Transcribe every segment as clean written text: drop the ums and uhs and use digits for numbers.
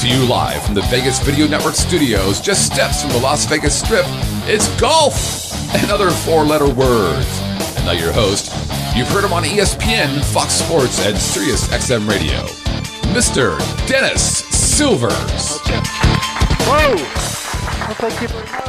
to you live from the Vegas Video Network studios, just steps from the Las Vegas Strip, it's golf and other four-letter words. And now your host, you've heard him on ESPN, Fox Sports, and Sirius XM Radio, Mr. Dennis Silvers. Whoa! Well, thank you very much.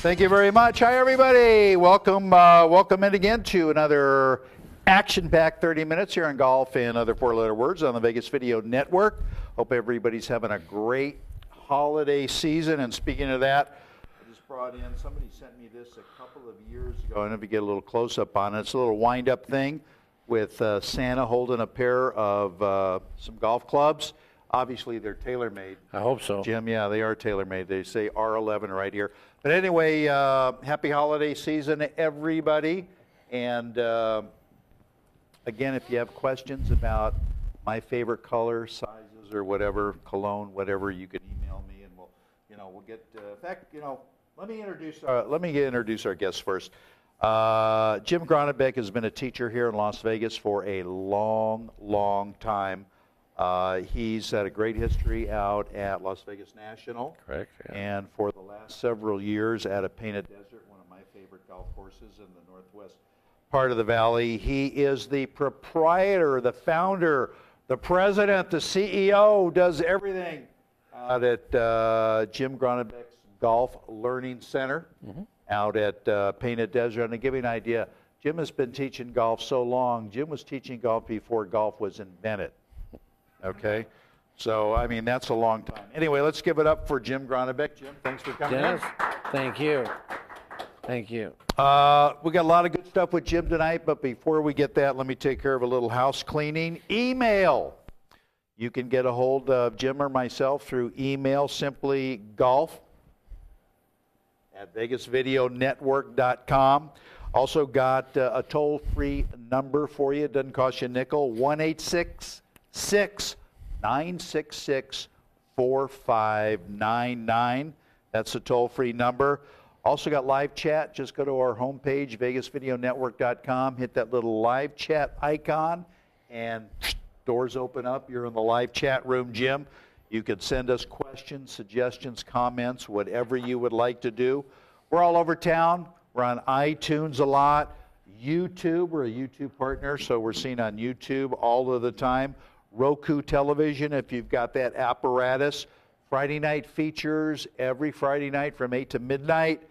Thank you very much. Hi, everybody. Welcome in again to another action-packed 30 minutes here on golf and other four-letter words on the Vegas Video Network. Hope everybody's having a great holiday season. And speaking of that, I just brought in, somebody sent me this a couple of years ago. I don't know if you get a little close-up on it. It's a little wind-up thing with Santa holding a pair of some golf clubs. Obviously, they're tailor-made. I hope so. Jim, yeah, they are tailor-made. They say R11 right here. But anyway, happy holiday season, everybody. And again, if you have questions about my favorite color, sizes, or whatever, cologne, whatever, you can email me, and we'll get. In fact, let me introduce our guests first. Jim Gronnebek has been a teacher here in Las Vegas for a long, long time. He's had a great history out at Las Vegas National. Correct. Yeah. And for the last several years at a Painted Desert, one of my favorite golf courses in the northwest part of the valley. He is the proprietor, the founder, the president, the CEO, does everything out at Jim Gronnebek's Golf Learning Center out at Painted Desert. And to give you an idea, Jim has been teaching golf so long. Jim was teaching golf before golf was invented. Okay? So, I mean, that's a long time. Anyway, let's give it up for Jim Gronnebek. Jim, thanks for coming in. Thank you. Thank you. We got a lot of good stuff with Jim tonight, but before we get that, let me take care of a little house cleaning. Email. You can get a hold of Jim or myself through email, simply golf@vegasvideonetwork.com. Also got a toll-free number for you. It doesn't cost you a nickel. 1-866-966-4599. That's a toll-free number. Also got live chat. Just go to our homepage, vegasvideonetwork.com. Hit that little live chat icon, and doors open up. You're in the live chat room, Jim. You could send us questions, suggestions, comments, whatever you would like to do. We're all over town. We're on iTunes a lot. YouTube, we're a YouTube partner, so we're seen on YouTube all of the time. Roku television, if you've got that apparatus. Friday night features every Friday night from 8 to midnight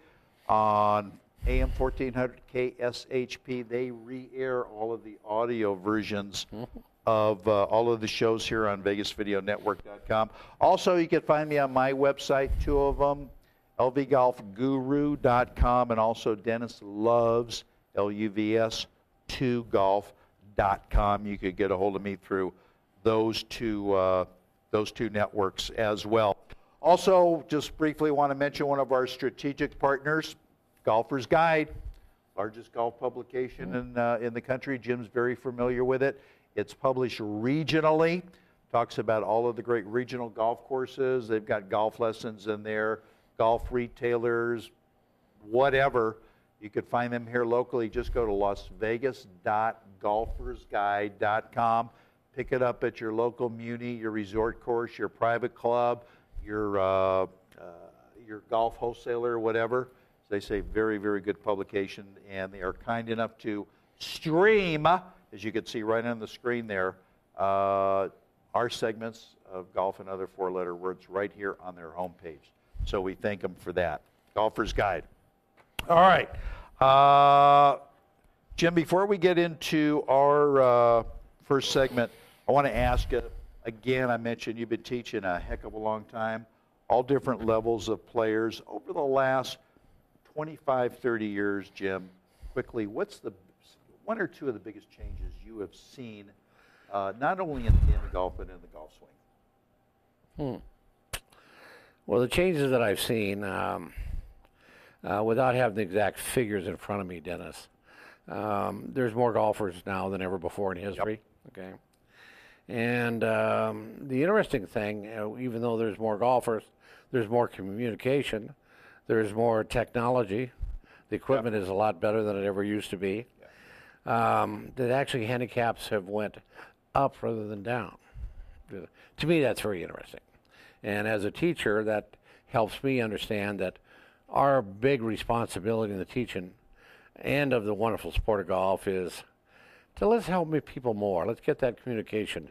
on AM 1400 KSHP. They re-air all of the audio versions of all of the shows here on VegasVideoNetwork.com. Also, you can find me on my website, two of them, lvgolfguru.com, and also Dennis Loves, LUVS, 2golf.com. You could get a hold of me through those two networks as well. Also, just briefly want to mention one of our strategic partners, Golfer's Guide, largest golf publication in the country. Jim's very familiar with it. It's published regionally, talks about all of the great regional golf courses. They've got golf lessons in there, golf retailers, whatever. You could find them here locally. Just go to lasvegas.golfersguide.com. Pick it up at your local muni, your resort course, your private club, your golf wholesaler, whatever. They say very, very good publication, and they are kind enough to stream, as you can see right on the screen there, our segments of golf and other four-letter words right here on their homepage. So we thank them for that. Golfer's Guide. All right. Jim, before we get into our first segment, I want to ask you, again, I mentioned you've been teaching a heck of a long time, all different levels of players. Over the last 25, 30 years, Jim, quickly, what's the one or two of the biggest changes you have seen, not only in the game of golf, but in the golf swing? Well, the changes that I've seen, without having the exact figures in front of me, Dennis, there's more golfers now than ever before in history. Yep. Okay. And the interesting thing, even though there's more golfers, there's more communication, there's more technology. The equipment is a lot better than it ever used to be. That actually handicaps have went up rather than down. To me, that's very interesting. And as a teacher, that helps me understand that our big responsibility in the teaching and of the wonderful sport of golf is to let's help people more. Let's get that communication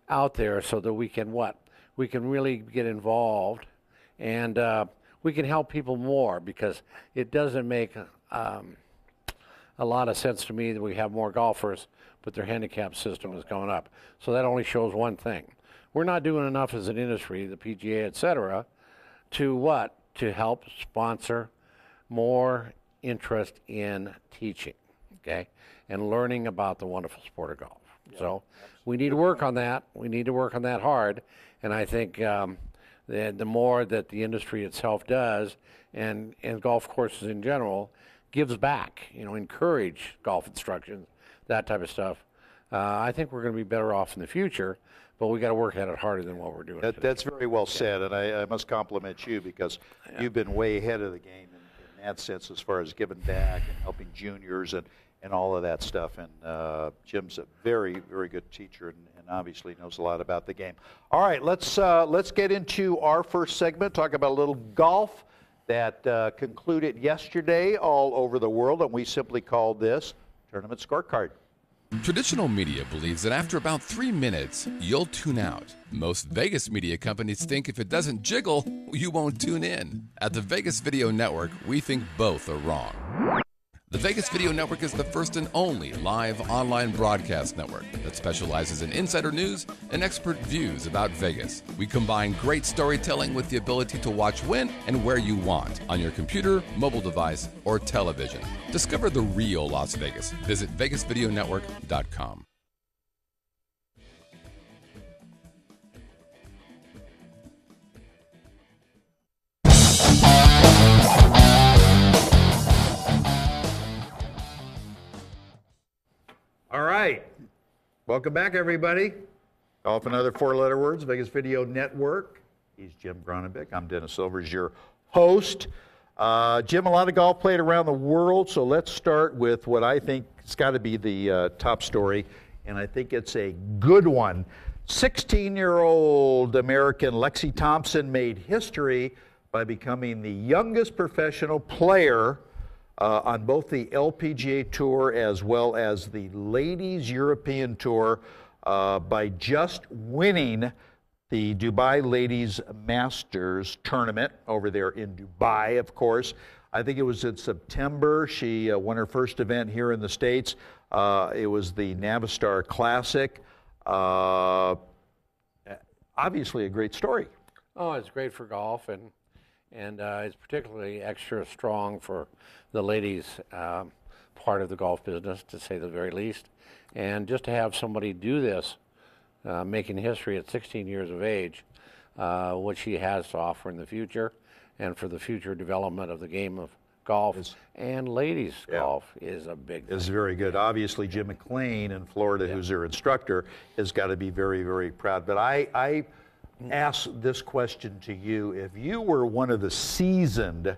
out there so that we can we can really get involved, and we can help people more, because it doesn't make a lot of sense to me that we have more golfers, but their handicap system is going up. So that only shows one thing. We're not doing enough as an industry, the PGA, et cetera, to help sponsor more interest in teaching, okay, and learning about the wonderful sport of golf. Yeah, so we need to work on that. We need to work on that hard. And I think the more that the industry itself does, and golf courses in general, gives back, encourage golf instruction, that type of stuff, I think we're going to be better off in the future. But we got to work at it harder than what we're doing today. That's very well said, and I must compliment you, because you've been way ahead of the game in that sense, as far as giving back and helping juniors and all of that stuff. And Jim's a very, very good teacher, and obviously knows a lot about the game. All right, let's get into our first segment, talk about a little golf that concluded yesterday all over the world, and we simply called this Tournament Scorecard. Traditional media believes that after about 3 minutes, you'll tune out. Most Vegas media companies think if it doesn't jiggle, you won't tune in. At the Vegas Video Network, we think both are wrong. The Vegas Video Network is the first and only live online broadcast network that specializes in insider news and expert views about Vegas. We combine great storytelling with the ability to watch when and where you want on your computer, mobile device, or television. Discover the real Las Vegas. Visit VegasVideoNetwork.com. All right. Welcome back, everybody. Golf and Other Four-Letter Words, Vegas Video Network. He's Jim Gronnebek. I'm Dennis Silvers, your host. Jim, a lot of golf played around the world, so let's start with what I think has got to be the top story, and I think it's a good one. 16-year-old American Lexi Thompson made history by becoming the youngest professional player on both the LPGA Tour as well as the Ladies European Tour by just winning the Dubai Ladies Masters tournament over there in Dubai, of course. I think it was in September. She won her first event here in the States. It was the Navistar Classic. Obviously a great story. Oh, it's great for golf, and it's particularly extra strong for the ladies' part of the golf business, to say the very least. And just to have somebody do this, making history at 16 years of age, what she has to offer in the future, and for the future development of the game of golf and ladies golf is a big thing. It's very good. Obviously, Jim McLean in Florida, who's their instructor, has got to be very, very proud. But I ask this question to you. If you were one of the seasoned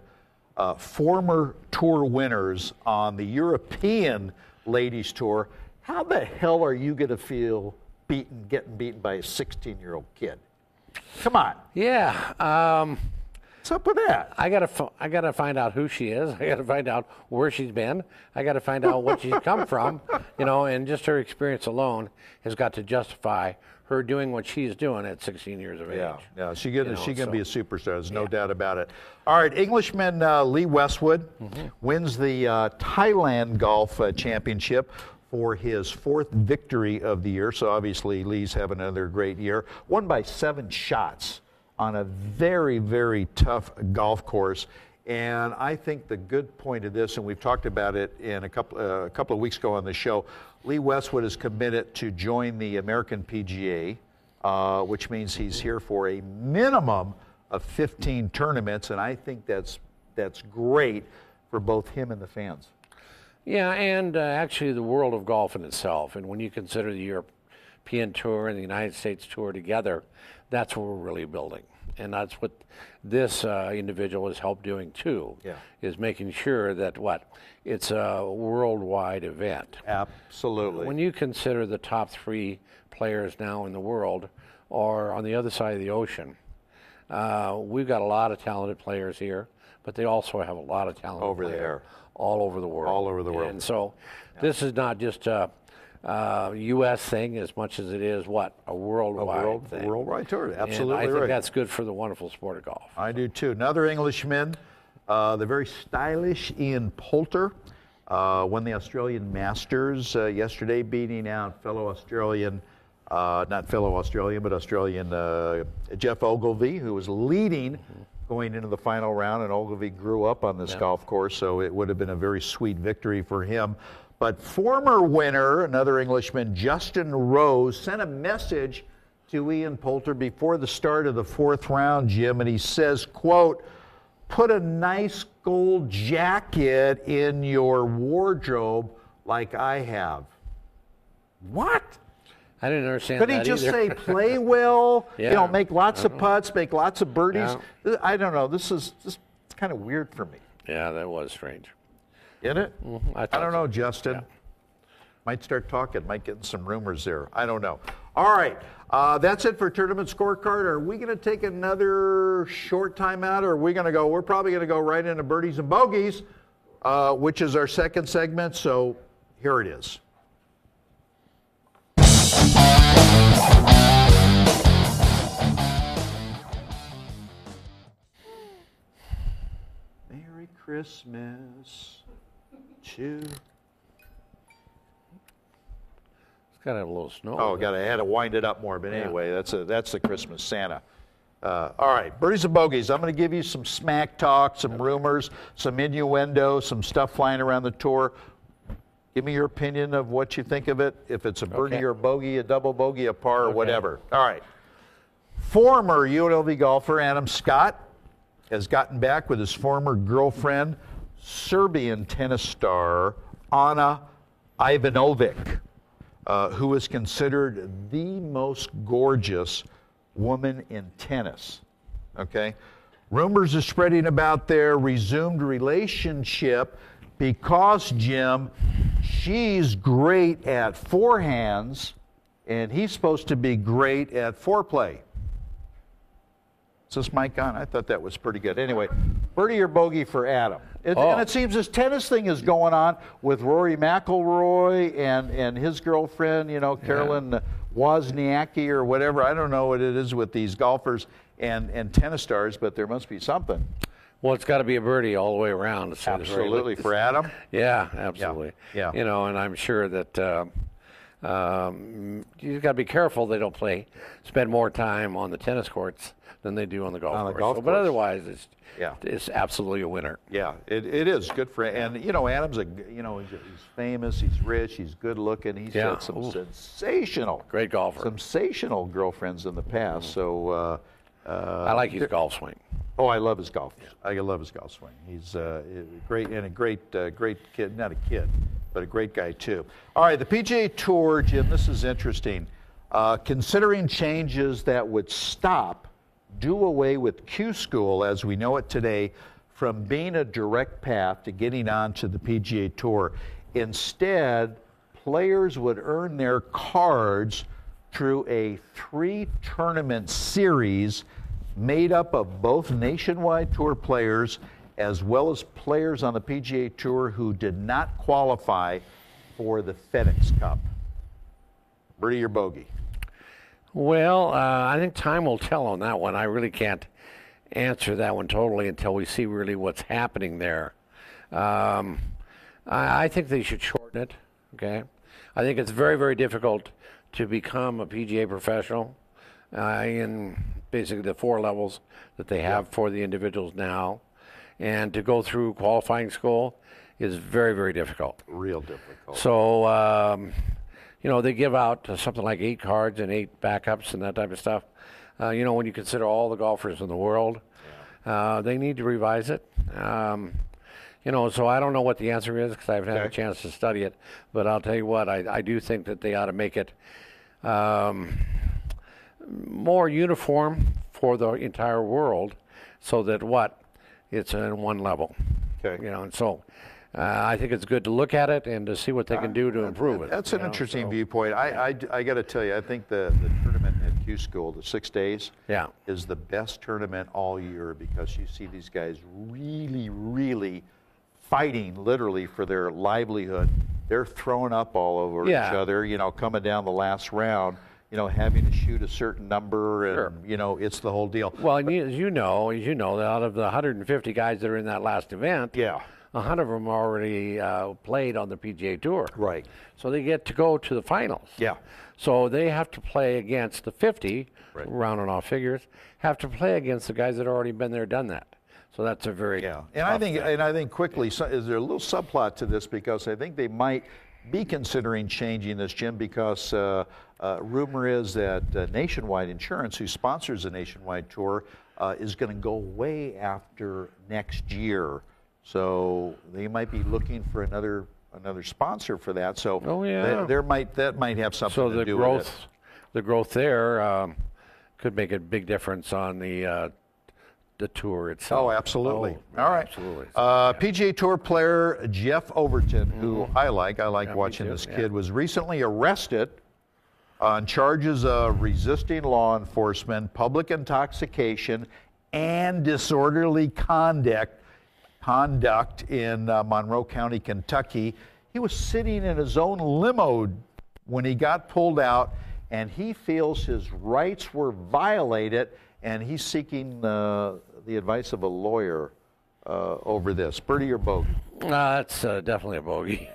former tour winners on the European Ladies Tour, how the hell are you going to feel getting beaten by a 16-year-old kid? Come on. Yeah. What's up with that? I gotta find out who she is. I gotta find out where she's been. I gotta find out what she's come from. And just her experience alone has got to justify her doing what she's doing at 16 years of age. Yeah, she's gonna be a superstar. There's no doubt about it. All right, Englishman Lee Westwood wins the Thailand Golf Championship for his fourth victory of the year. So obviously Lee's having another great year. Won by 7 shots on a very, very tough golf course. And I think the good point of this, and we've talked about it in a couple of weeks ago on the show, Lee Westwood is committed to join the American PGA, which means he's here for a minimum of 15 tournaments, and I think that's great for both him and the fans. Yeah, and actually the world of golf in itself, and when you consider the European Tour and the United States Tour together, that's what we're really building. And that's what this individual has helped doing too, is making sure that it's a worldwide event. Absolutely. When you consider the top 3 players now in the world, or on the other side of the ocean. We've got a lot of talented players here, but they also have a lot of talent Over there. all over the world. All over the world. And so this is not just a U.S. thing as much as it is a worldwide thing. Worldwide tour, absolutely and I think right. that's good for the wonderful sport of golf. I do too. Another Englishman, the very stylish Ian Poulter, won the Australian Masters yesterday, beating out Australian Jeff Ogilvy, who was leading going into the final round, and Ogilvy grew up on this golf course, so it would have been a very sweet victory for him. But former winner, another Englishman, Justin Rose, sent a message to Ian Poulter before the start of the fourth round, Jim, and he says, quote, "Put a nice gold jacket in your wardrobe like I have." What? I didn't understand Could that he just either. say play well, Yeah. make lots of putts, make lots of birdies? Yeah. I don't know. This is kind of weird for me. Yeah, that was strange. Isn't it? I don't know, Justin. Yeah. Might start talking, might get some rumors there. I don't know. All right, that's it for Tournament Scorecard. Are we going to take another short timeout, or are we going to go? We're probably going to go right into Birdies and Bogeys, which is our second segment. So here it is. Merry Christmas to... It's got to have a little snow. Oh, I had to wind it up more, but anyway, that's the Christmas Santa. All right, Birdies and Bogeys. I'm going to give you some smack talk, some rumors, some innuendo, some stuff flying around the tour. Give me your opinion of what you think of it, if it's a birdie or a bogey, a double bogey, a par, or whatever. All right. Former UNLV golfer Adam Scott has gotten back with his former girlfriend, Serbian tennis star Ana Ivanovic, who is considered the most gorgeous woman in tennis. Okay? Rumors are spreading about their resumed relationship because, Jim, she's great at forehands and he's supposed to be great at foreplay. Is this mic on? I thought that was pretty good. Anyway, birdie or bogey for Adam. And it seems this tennis thing is going on with Rory McIlroy and his girlfriend, Carolyn Wozniacki or whatever. I don't know what it is with these golfers and tennis stars, but there must be something. Well, it's got to be a birdie all the way around. Absolutely. For Adam? Yeah, absolutely. Yeah. And I'm sure that you've got to be careful they don't spend more time on the tennis courts than they do on the golf course. But otherwise, it's absolutely a winner. Yeah, it is good for him. And Adam's he's famous, he's rich, he's good looking, he's had some sensational girlfriends in the past. So I like his golf swing. Oh, I love his golf. I love his golf swing. He's great and a great kid. Not a kid, but a great guy too. All right, the PGA Tour, Jim. This is interesting. Considering changes that would do away with Q School as we know it today from being a direct path to getting onto the PGA Tour. Instead, players would earn their cards through a 3-tournament series made up of both Nationwide Tour players as well as players on the PGA Tour who did not qualify for the FedEx Cup. Birdie or bogey? Well, I think time will tell on that one. I really can't answer that one totally until we see really what's happening there. I think they should shorten it, okay? I think it's very, very difficult to become a PGA professional in basically the 4 levels that they have for the individuals now. And to go through qualifying school is very, very difficult. Real difficult. So, they give out something like 8 cards and 8 backups and that type of stuff. When you consider all the golfers in the world, they need to revise it. So I don't know what the answer is because I haven't had a chance to study it. But I'll tell you what, I do think that they ought to make it more uniform for the entire world so that it's in one level. Okay. And so I think it's good to look at it and to see what they can do to improve it. That's an interesting viewpoint. I got to tell you, I think the tournament Q School, the 6 days, Yeah. is the best tournament all year because you see these guys really, really fighting literally for their livelihood. They're throwing up all over each other, you know, coming down the last round, you know, having to shoot a certain number, and you know, it's the whole deal. Well, and as you know, that out of the 150 guys that are in that last event, 100 of them already played on the PGA Tour. Right. So they get to go to the finals. Yeah. So they have to play against the 50, rounding off figures, have to play against the guys that have already been there, done that. So that's a very and I think quickly, is there a little subplot to this, because I think they might be considering changing this, Jim, because rumor is that Nationwide Insurance, who sponsors the Nationwide Tour, is going to go way after next year. So they might be looking for another sponsor for that. So that might have something to do with it. The growth there could make a big difference on the tour itself. Oh, absolutely. All right. Absolutely. PGA Tour player Jeff Overton, who I like watching this kid, was recently arrested on charges of resisting law enforcement, public intoxication, and disorderly conduct in Monroe County, Kentucky. He was sitting in his own limo when he got pulled out, and he feels his rights were violated, and he's seeking the advice of a lawyer over this. Birdie or bogey? That's definitely a bogey.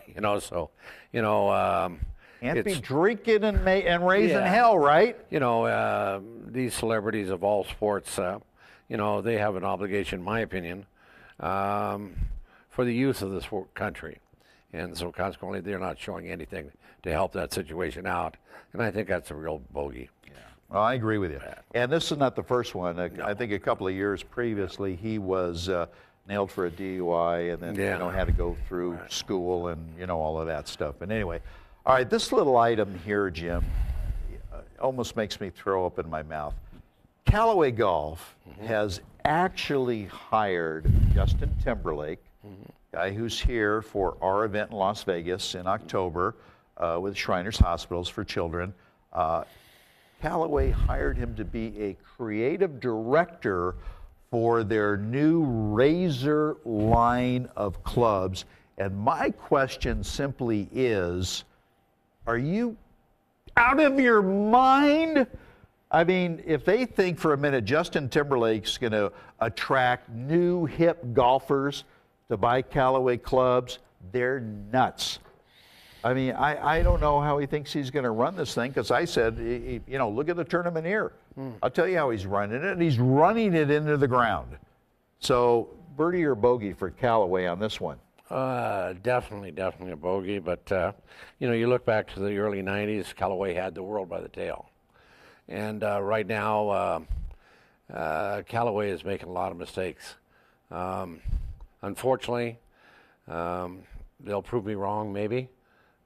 Can't be drinking and raising hell, right? These celebrities of all sports, they have an obligation, in my opinion, for the youth of this country. And so consequently, they're not showing anything to help that situation out. And I think that's a real bogey. Well, I agree with you. And this is not the first one. I think a couple of years previously, he was nailed for a DUI and then had to go through school and all of that stuff. But anyway, all right, this little item here, Jim, almost makes me throw up in my mouth. Callaway Golf has actually hired Justin Timberlake, guy who's here for our event in Las Vegas in October with Shriners Hospitals for Children. Callaway hired him to be a creative director for their new Razor line of clubs. And my question simply is, are you out of your mind? I mean, if they think for a minute Justin Timberlake's going to attract new hip golfers to buy Callaway clubs, they're nuts. I mean, I don't know how he thinks he's going to run this thing, because I said, look at the tournament here. I'll tell you how he's running it, and he's running it into the ground. So, birdie or bogey for Callaway on this one? Definitely a bogey. But, you look back to the early 90s, Callaway had the world by the tail. And right now, Callaway is making a lot of mistakes. Unfortunately, they'll prove me wrong, maybe.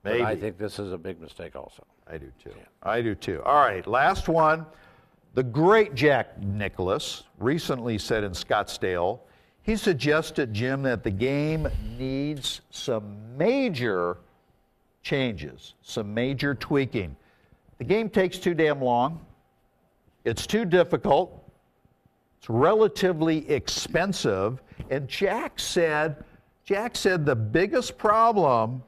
But I think this is a big mistake also. I do too. Yeah. I do too. All right, last one. The great Jack Nicklaus recently said in Scottsdale, he suggested, Jim, that the game needs some major changes, some major tweaking. The game takes too damn long. It's too difficult. It's relatively expensive. And Jack said the biggest problem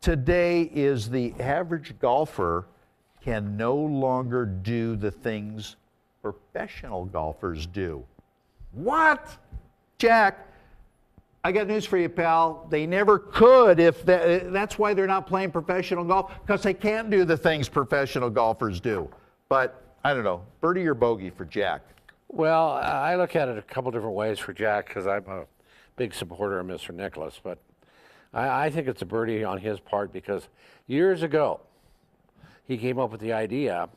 today is the average golfer can no longer do the things professional golfers do. What? Jack, I got news for you, pal. They never could. That's why they're not playing professional golf, because they can't do the things professional golfers do. But I don't know, birdie or bogey for Jack? Well, I look at it a couple different ways for Jack, because I'm a big supporter of Mr. Nicklaus. But I think it's a birdie on his part, because years ago he came up with the idea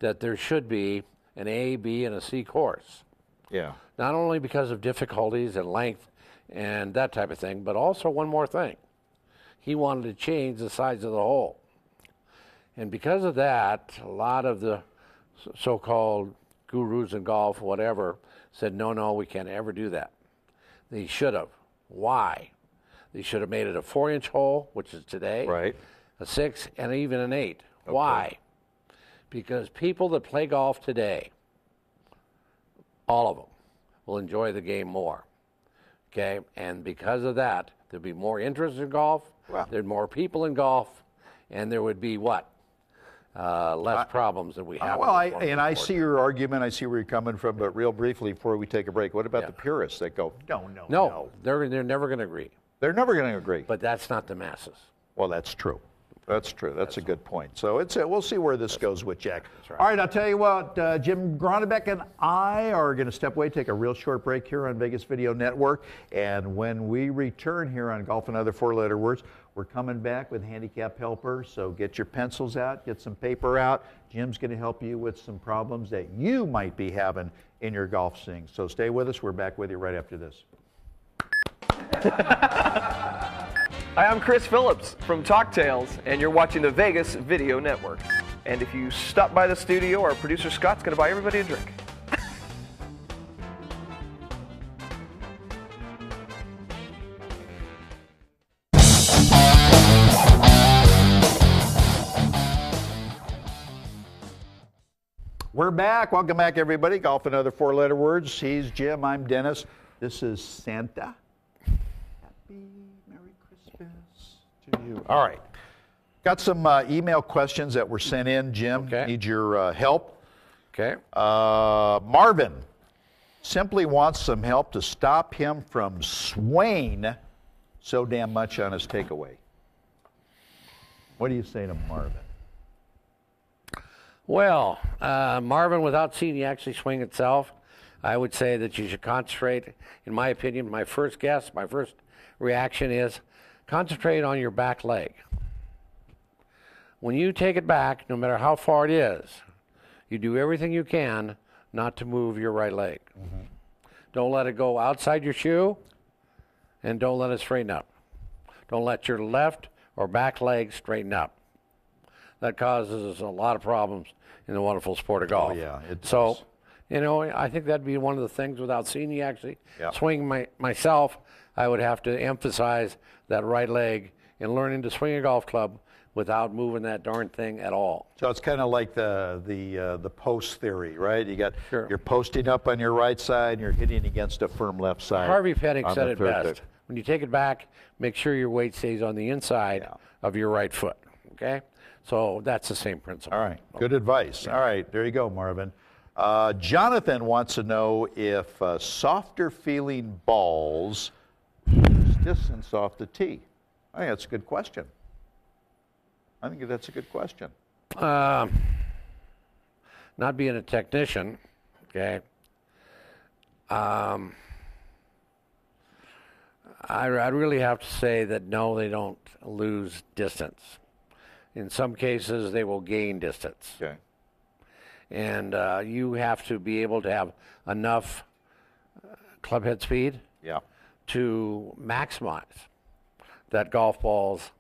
that there should be an A, B, and a C course. Yeah. Not only because of difficulties and length and that type of thing, but also one more thing. He wanted to change the size of the hole. And because of that, a lot of the so-called gurus in golf, whatever, said, no, we can't ever do that. They should have. Why? They should have made it a 4-inch hole, which is today, right, a 6, and even an 8. Okay. Why? Because people that play golf today, all of them, will enjoy the game more. Okay? And because of that, there'll be more interest in golf, there'd more people in golf, and there would be what? Less problems that we have. I see your argument. I see where you're coming from. But real briefly, before we take a break, what about the purists that go, no? They're never going to agree. They're never going to agree. But that's not the masses. Well, that's true. That's true. That's a good point. So we'll see where this goes with Jack. All right, I'll tell you what, Jim Gronnebek and I are going to step away, take a real short break here on Vegas Video Network. And when we return here on Golf and Other Four-Letter Words, we're coming back with Handicap Helper. So get your pencils out, get some paper out. Jim's going to help you with some problems that you might be having in your golf swing. So stay with us. We're back with you right after this. Hi, I'm Chris Phillips from Talk Tales, and you're watching the Vegas Video Network. And if you stop by the studio, our producer Scott's going to buy everybody a drink. We're back. Welcome back, everybody. Golf and Other Four-Letter Words. He's Jim. I'm Dennis. This is Santa. Happy Merry Christmas to you. All right. Got some email questions that were sent in, Jim. Okay. Need your help. Okay. Marvin simply wants some help to stop him from swaying so damn much on his takeaway. What do you say to Marvin? Well, Marvin, without seeing the actually swing itself, I would say that you should concentrate. In my opinion, my first reaction is concentrate on your back leg. When you take it back, no matter how far it is, you do everything you can not to move your right leg. Mm-hmm. Don't let it go outside your shoe, and don't let it straighten up. Don't let your left or back leg straighten up. That causes a lot of problems in the wonderful sport of golf. Oh, yeah, it does. So, I think that'd be one of the things without seeing you actually swing myself, I would have to emphasize that right leg in learning to swing a golf club without moving that darn thing at all. So it's kind of like the post theory, right? You're posting up on your right side and you're hitting against a firm left side. Harvey Pennick said it best. When you take it back, make sure your weight stays on the inside of your right foot, okay? So that's the same principle. All right, good advice. All right, there you go, Marvin. Jonathan wants to know if softer feeling balls lose distance off the tee. I think that's a good question. Not being a technician, okay, I'd really have to say that no, they don't lose distance. In some cases, they will gain distance. Okay. And you have to be able to have enough club head speed to maximize that golf ball's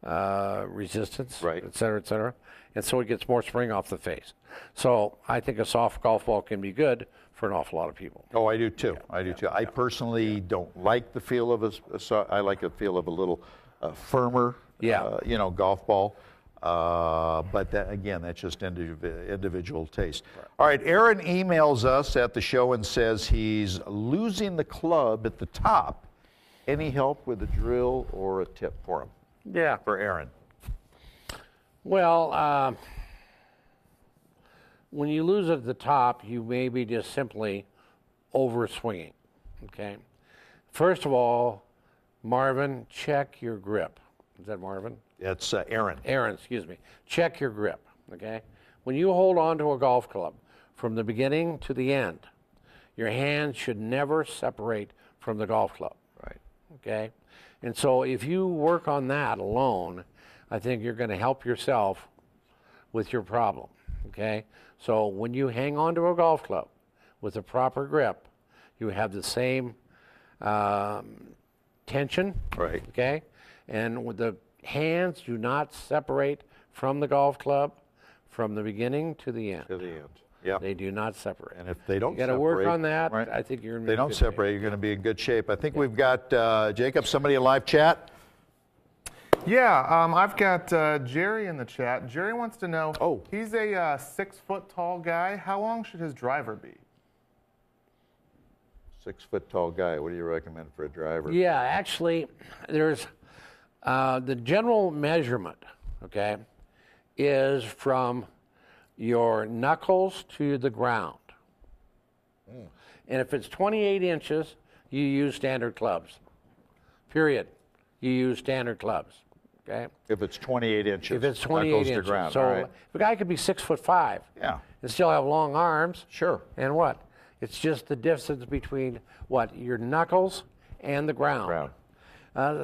resistance, et cetera, et cetera. And so it gets more spring off the face. So I think a soft golf ball can be good for an awful lot of people. Oh, I do too. I personally don't like the feel of I like the feel of a little firmer, golf ball. But that, again, that's just individual taste. Right. All right, Aaron emails us at the show and says he's losing the club at the top. Any help with a drill or a tip for him? Yeah. For Aaron. Well, when you lose at the top, you may be just simply over-swinging, okay? First of all, Marvin, check your grip. Is that Marvin? It's Aaron. Aaron, excuse me. Check your grip, okay? When you hold on to a golf club from the beginning to the end, your hands should never separate from the golf club. Right. Okay? And so if you work on that alone, I think you're going to help yourself with your problem, okay? So when you hang on to a golf club with a proper grip, you have the same tension, right? Okay? And with the hands do not separate from the golf club from the beginning to the end. Yeah. They do not separate. And if they don't you got to work on that. Right? I think you're in good shape. They don't separate, you're going to be in good shape. I think we've got, Jacob, somebody in live chat. Yeah, I've got Jerry in the chat. Jerry wants to know, he's a 6-foot-tall guy. How long should his driver be? 6-foot-tall guy. What do you recommend for a driver? Yeah, actually, there's the general measurement, okay, is from your knuckles to the ground. And if it's 28 inches, you use standard clubs. Period. You use standard clubs. Okay. If it's 28 inches. If it's 28 inches. To ground. So right. the guy could be 6'5". Yeah. And still have long arms. Sure. And what? It's just the distance between what? Your knuckles and the ground.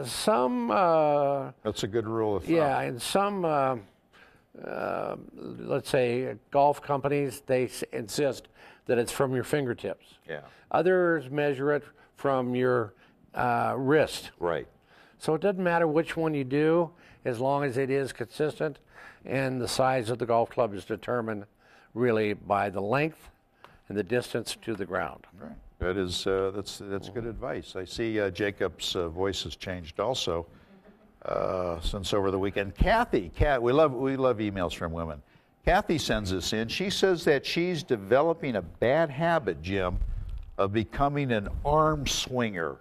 Some. That's a good rule of thumb. Yeah, and some, let's say, golf companies, they insist that it's from your fingertips. Yeah. Others measure it from your wrist. Right. So it doesn't matter which one you do, as long as it is consistent, and the size of the golf club is determined really by the length and the distance to the ground. Right. That is that's good advice. I see Jacob's voice has changed also since over the weekend. Kathy, we love emails from women. Kathy sends us in. She says that she's developing a bad habit, Jim, of becoming an arm swinger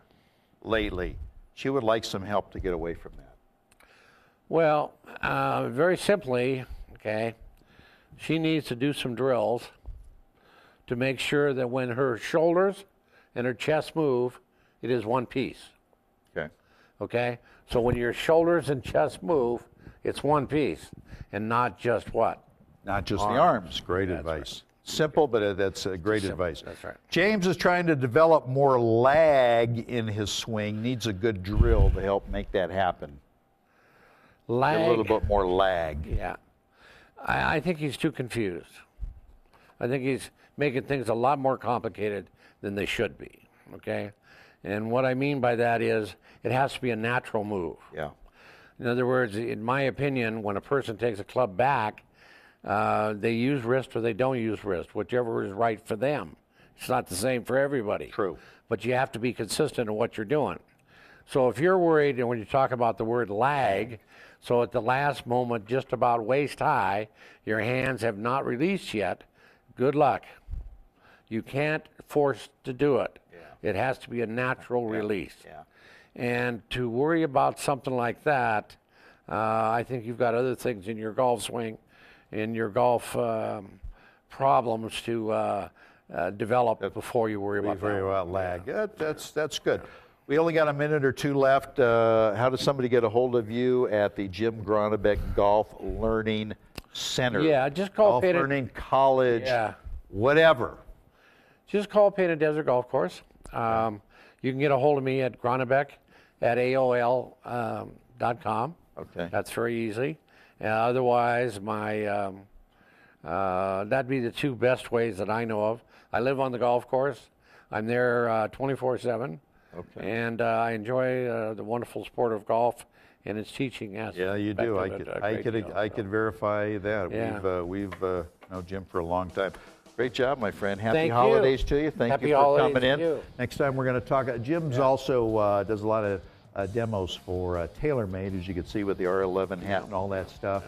lately. She would like some help to get away from that. Well, very simply, okay, she needs to do some drills to make sure that when her shoulders and her chest move, it is one piece. Okay. Okay? So when your shoulders and chest move, it's one piece, and not just what? Not just the arms. Great advice. Right. Simple, but that's great advice. That's right. James is trying to develop more lag in his swing. Needs a good drill to help make that happen. Lag. Get a little bit more lag. Yeah. I think he's too confused. I think he's making things a lot more complicated than they should be. Okay? And what I mean by that is it has to be a natural move. Yeah. In other words, in my opinion, when a person takes a club back, they use wrist or they don't use wrist, whichever is right for them. It's not the same for everybody. True. But you have to be consistent in what you're doing. So if you're worried, and when you talk about the word lag, so at the last moment, just about waist high, your hands have not released yet, good luck. You can't force to do it. Yeah. It has to be a natural release. Yeah. And to worry about something like that, I think you've got other things in your golf swing, in your golf problems to develop before you worry about lag. That's good. We only got a minute or two left. How does somebody get a hold of you at the Jim Gronnebek Golf Learning Center? Yeah, just call Golf Learning College, whatever. Just call Painted Desert Golf Course. You can get a hold of me at Gronnebek at AOL.com. Okay. That's very easy. Otherwise, my that'd be the two best ways that I know of. I live on the golf course. I'm there 24/7. Okay. And I enjoy the wonderful sport of golf and its teaching aspect. Yeah, you do. I could verify that. Yeah. We've known Jim for a long time. Great job, my friend. Happy Thank holidays you. to you. Thank Happy you for holidays coming in. to you. Next time we're going to talk. Jim's also does a lot of demos for TaylorMade, as you can see with the R11 hat and all that stuff.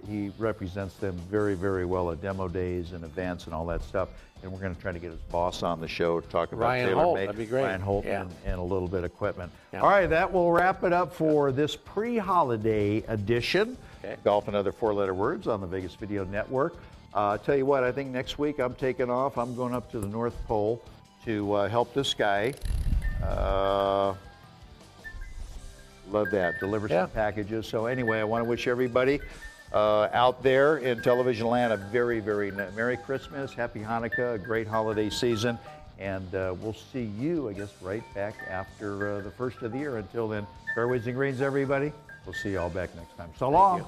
He represents them very, very well at demo days and events and all that stuff. And we're going to try to get his boss on the show to talk about Ryan TaylorMade. Holt, that'd be great. Ryan Holt and a little bit of equipment. Yeah. All right, that will wrap it up for this pre-holiday edition. Okay. Golf and Other Four-Letter Words on the Vegas Video Network. Tell you what, I think next week I'm taking off. I'm going up to the North Pole to help this guy. Love that. Deliver some packages. So anyway, I want to wish everybody out there in television land a very, very Merry Christmas, Happy Hanukkah, a great holiday season. And we'll see you, I guess, right back after the first of the year. Until then, fairways and greens, everybody. We'll see you all back next time. So long.